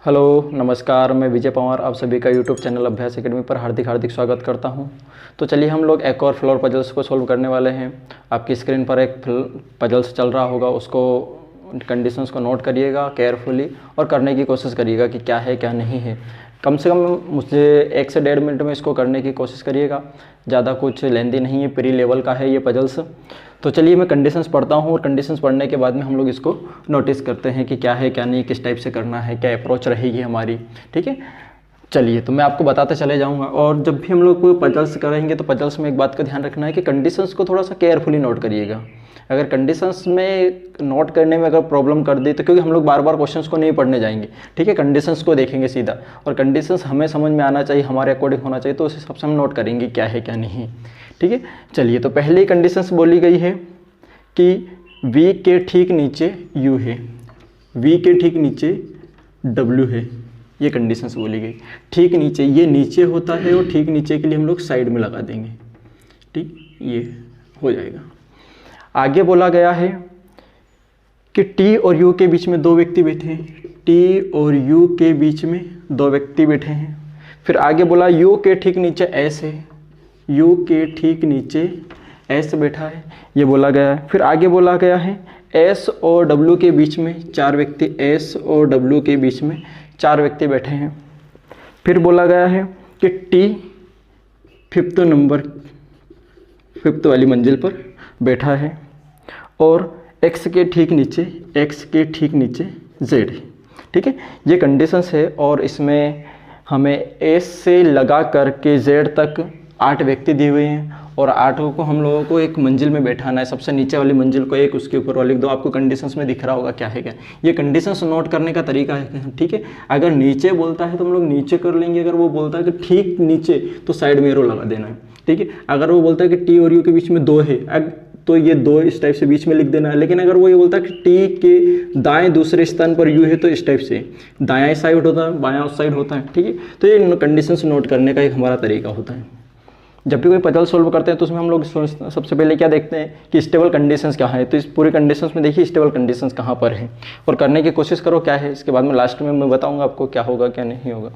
Hello नमस्कार, मैं विजय पवार आप सभी का यूट्यूब चैनल अभ्यास एकेडमी पर हार्दिक हार्दिक स्वागत करता हूं। तो चलिए हम लोग एक और फ्लोर पजल्स को सॉल्व करने वाले हैं। आपकी स्क्रीन पर एक पजल्स चल रहा होगा, उसको कंडीशंस को नोट करिएगा केयरफुली और करने की कोशिश करिएगा कि क्या है क्या नहीं है। कम से कम मुझे 1 से 1.5 मिनट में इसको करने की कोशिश करिएगा। ज़्यादा कुछ लेंदी नहीं है, प्री लेवल का है ये पजल्स। तो चलिए मैं कंडीशंस पढ़ता हूँ और कंडीशंस पढ़ने के बाद में हम लोग इसको नोटिस करते हैं कि क्या है क्या नहीं, किस टाइप से करना है, क्या अप्रोच रहेगी हमारी। ठीक है, चलिए तो मैं आपको बताते चले जाऊंगा। और जब भी हम लोग कोई पजल्स करेंगे तो पजल्स में एक बात का ध्यान रखना है कि कंडीशंस को थोड़ा सा केयरफुली नोट करिएगा। अगर कंडीशंस में नोट करने में अगर प्रॉब्लम कर दी तो क्योंकि हम लोग बार बार क्वेश्चंस को नहीं पढ़ने जाएंगे, ठीक है, कंडीशंस को देखेंगे सीधा। और कंडीशंस हमें समझ में आना चाहिए, हमारे अकॉर्डिंग होना चाहिए, तो उस हिसाब से हम नोट करेंगे क्या है क्या नहीं। ठीक है, चलिए तो पहले ही कंडीशंस बोली गई है कि V के ठीक नीचे U है, V के ठीक नीचे W है। ये कंडीशंस बोली गई। ठीक नीचे, ये नीचे होता है और ठीक नीचे के लिए हम लोग साइड में लगा देंगे। ठीक, ये हो जाएगा। आगे बोला गया है कि T और U के बीच में 2 व्यक्ति बैठे हैं। T और U के बीच में 2 व्यक्ति बैठे हैं। फिर आगे बोला U के ठीक नीचे S है, U के ठीक नीचे S बैठा है, ये बोला गया है। फिर आगे बोला गया है S और W के बीच में 4 व्यक्ति, S और W के बीच में 4 व्यक्ति बैठे हैं। फिर बोला गया है कि T 5th वाली मंजिल पर बैठा है और X के ठीक नीचे Z है। ठीक है, ये कंडीशंस है और इसमें हमें S से लगा करके Z तक 8 व्यक्ति दिए हुए हैं और 8 को हम लोगों को एक मंजिल में बैठाना है। सबसे नीचे वाली मंजिल को एक, उसके ऊपर वाली 2। आपको कंडीशंस में दिख रहा होगा क्या है क्या। ये कंडीशंस नोट करने का तरीका है। ठीक है, अगर नीचे बोलता है तो हम लोग नीचे कर लेंगे, अगर वो बोलता है कि ठीक नीचे तो साइड में एरो लगा देना है। ठीक है, अगर वो बोलता है कि T और U के बीच में 2 है तो ये 2 इस टाइप से बीच में लिख देना है। लेकिन अगर वो ये बोलता है कि T के दाएं दूसरे स्थान पर U है तो इस टाइप से दायां साइड होता है, बायां उस साइड होता है। ठीक है, तो ये कंडीशंस नोट करने का एक हमारा तरीका होता है। जब भी कोई पजल सोल्व करते हैं तो उसमें हम लोग सबसे पहले क्या देखते हैं कि स्टेबल कंडीशंस क्या है। तो इस पूरे कंडीशंस में देखिए स्टेबल कंडीशंस कहाँ पर है और करने की कोशिश करो क्या है। इसके बाद में लास्ट में मैं बताऊंगा आपको क्या होगा क्या नहीं होगा।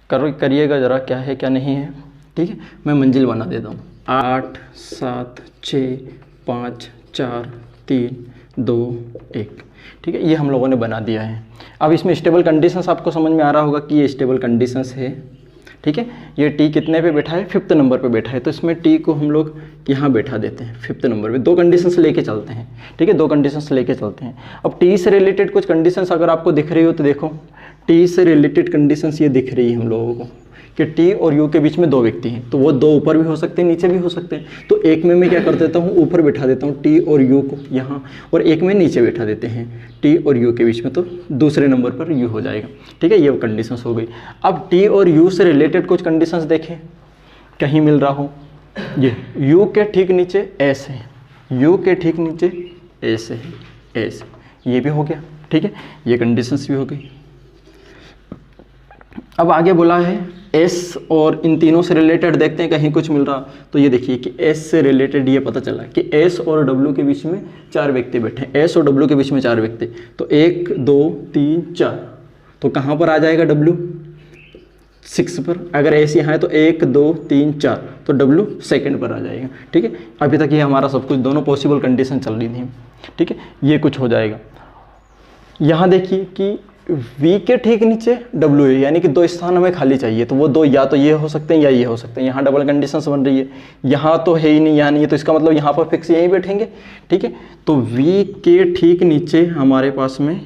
करिएगा ज़रा क्या है क्या नहीं है। ठीक है, मैं मंजिल बना देता हूँ। 8 7 6 5 4 3 2 1। ठीक है, ये हम लोगों ने बना दिया है। अब इसमें स्टेबल कंडीशंस आपको समझ में आ रहा होगा कि ये स्टेबल कंडीशंस है। ठीक है, ये T कितने पे बैठा है, 5th नंबर पे बैठा है, तो इसमें T को हम लोग यहाँ बैठा देते हैं 5th नंबर पे। 2 कंडीशंस लेके चलते हैं। ठीक है, 2 कंडीशंस लेके चलते हैं। अब T से रिलेटेड कुछ कंडीशंस अगर आपको दिख रही हो तो देखो, T से रिलेटेड कंडीशंस ये दिख रही है हम लोगों को कि T और U के बीच में 2 व्यक्ति हैं, तो वो 2 ऊपर भी हो सकते हैं, नीचे भी हो सकते हैं। तो एक में मैं क्या कर देता हूँ, ऊपर बैठा देता हूँ T और U को यहाँ, और एक में नीचे बैठा देते हैं T और U के बीच में, तो दूसरे नंबर पर U हो जाएगा। ठीक है, ये कंडीशंस हो गई। अब T और U से रिलेटेड कुछ कंडीशंस देखें, कहीं मिल रहा हो, ये U के ठीक नीचे S है, U के ठीक नीचे S है, S, ये भी हो गया। ठीक है, ये कंडीशंस भी हो गई। अब आगे बोला है S और इन तीनों से रिलेटेड देखते हैं कहीं कुछ मिल रहा। तो ये देखिए कि S से रिलेटेड ये पता चला कि S और W के बीच में 4 व्यक्ति बैठे हैं। S और W के बीच में 4 व्यक्ति, तो 1 2 3 4, तो कहाँ पर आ जाएगा W, 6 पर। अगर S यहाँ है तो 1 2 3 4, तो W सेकंड पर आ जाएगा। ठीक है, अभी तक ये हमारा सब कुछ दोनों पॉसिबल कंडीशन चल रही थी। ठीक है, ये कुछ हो जाएगा। यहाँ देखिए कि V के ठीक नीचे W है, यानी कि 2 स्थान हमें खाली चाहिए, तो वो 2 या तो ये हो सकते हैं या ये हो सकते हैं। यहाँ डबल कंडीशंस बन रही है, यहाँ तो है ही नहीं, यहाँ नहीं है, तो इसका मतलब यहाँ पर फिक्स यहीं बैठेंगे। ठीक है, तो V के ठीक नीचे हमारे पास में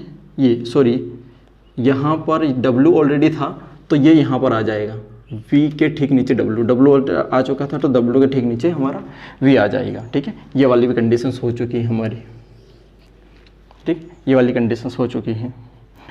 यहाँ पर W ऑलरेडी था, तो ये यहाँ पर आ जाएगा। V के ठीक नीचे W आ चुका था, तो W के ठीक नीचे हमारा V आ जाएगा। ठीक है, ये वाली भी कंडीशंस हो चुकी है हमारी। ठीक, ये वाली कंडीशंस हो चुकी हैं।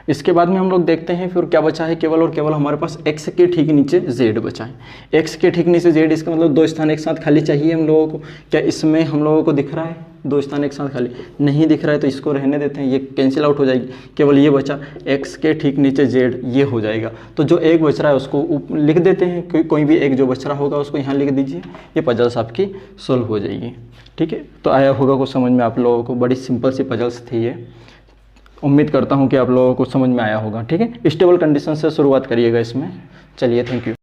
इसके बाद में हम लोग देखते हैं फिर क्या बचा है, केवल और केवल हमारे पास X के ठीक नीचे Z बचा है। X के ठीक नीचे Z, इसका मतलब 2 स्थान एक साथ खाली चाहिए हम लोगों को। क्या इसमें हम लोगों को दिख रहा है, दो स्थान एक साथ खाली नहीं दिख रहा है तो इसको रहने देते हैं, ये कैंसिल आउट हो जाएगी, केवल ये बचा x के ठीक नीचे z, ये हो जाएगा। तो जो एक बच रहा है उसको लिख देते हैं, कोई भी एक जो बच रहा होगा उसको यहाँ लिख दीजिए, ये पजल्स आपकी सोल्व हो जाएगी। ठीक है, तो आया होगा कुछ समझ में आप लोगों को, बड़ी सिंपल सी पजल्स थी ये, उम्मीद करता हूँ कि आप लोगों को समझ में आया होगा। ठीक है, स्टेबल कंडीशन से शुरुआत करिएगा इसमें। चलिए, थैंक यू।